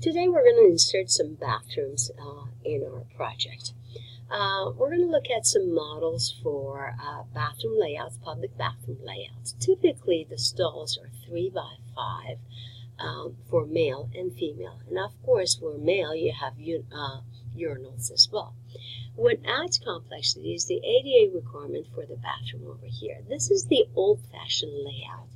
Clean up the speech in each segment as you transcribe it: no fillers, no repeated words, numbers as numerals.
Today we're going to insert some bathrooms in our project. We're going to look at some models for bathroom layouts, public bathroom layouts. Typically the stalls are 3 by 5 for male and female. And of course for male you have urinals as well. What adds complexity is the ADA requirement for the bathroom over here. This is the old-fashioned layout.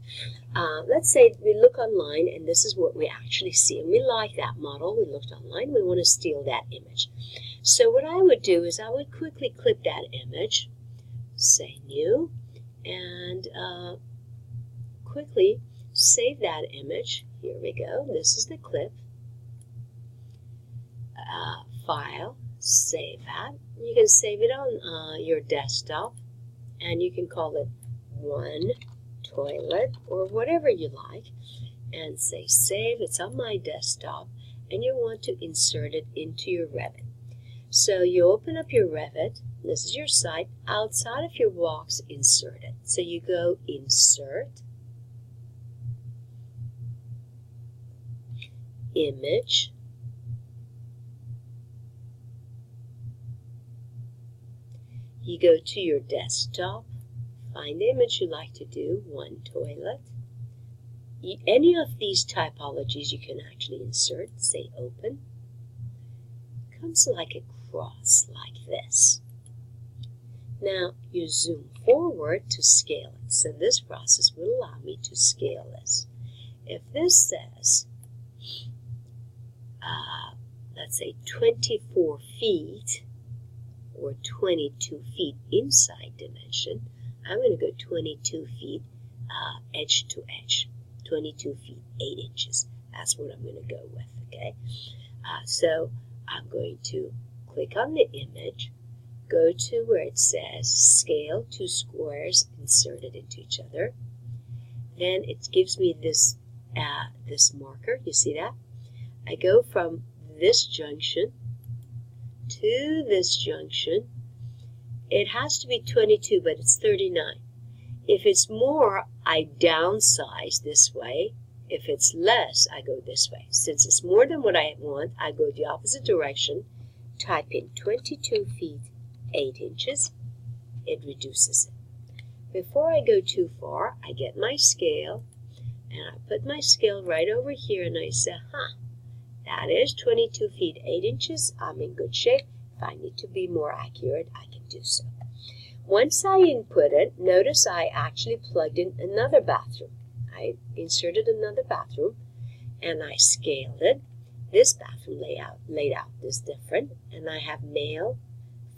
Let's say we look online and this is what we actually see. And we like that model. We looked online. We want to steal that image. So what I would do is I would quickly clip that image, say new, and quickly save that image. Here we go. This is the clip. File. Save that. You can save it on your desktop and you can call it one toilet or whatever you like and say save. It's on my desktop and you want to insert it into your Revit. So you open up your Revit. This is your site. Outside of your box, insert it. So you go insert, image, you go to your desktop, find the image you like to do, one toilet. Any of these typologies you can actually insert, say open. Comes like a cross like this. Now you zoom forward to scale it. So this process will allow me to scale this. If this says, let's say 24 feet, or 22 feet inside dimension, I'm going to go 22 feet edge to edge, 22 feet 8 inches. That's what I'm going to go with, okay? So I'm going to click on the image, go to where it says scale two squares inserted into each other. Then it gives me this, this marker, you see that? I go from this junction to this junction. It has to be 22, but it's 39. If it's more, I downsize this way. If it's less, I go this way. Since it's more than what I want, I go the opposite direction, type in 22 feet 8 inches. It reduces it. Before I go too far, I get my scale, and I put my scale right over here, and I say, that is 22 feet 8 inches. I'm in good shape. If I need to be more accurate, I can do so. Once I input it, notice I actually plugged in another bathroom. I inserted another bathroom and I scaled it. This bathroom layout is different, and I have male,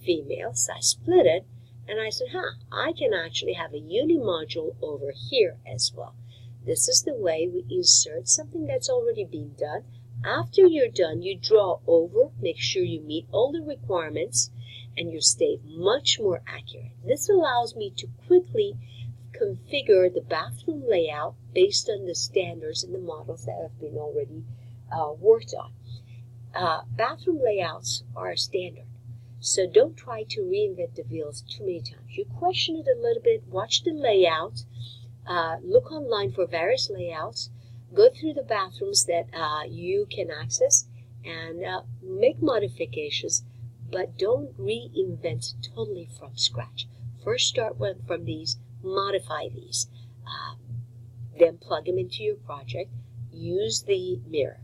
female, so I split it and I said, I can actually have a uni-module over here as well. This is the way we insert something that's already been done. After you're done, you draw over, make sure you meet all the requirements, and you stay much more accurate. This allows me to quickly configure the bathroom layout based on the standards and the models that have been already worked on. Bathroom layouts are standard, so don't try to reinvent the wheels too many times. You question it a little bit, watch the layout, look online for various layouts, go through the bathrooms that you can access and make modifications, but don't reinvent totally from scratch. First start from these, modify these, then plug them into your project, use the mirror.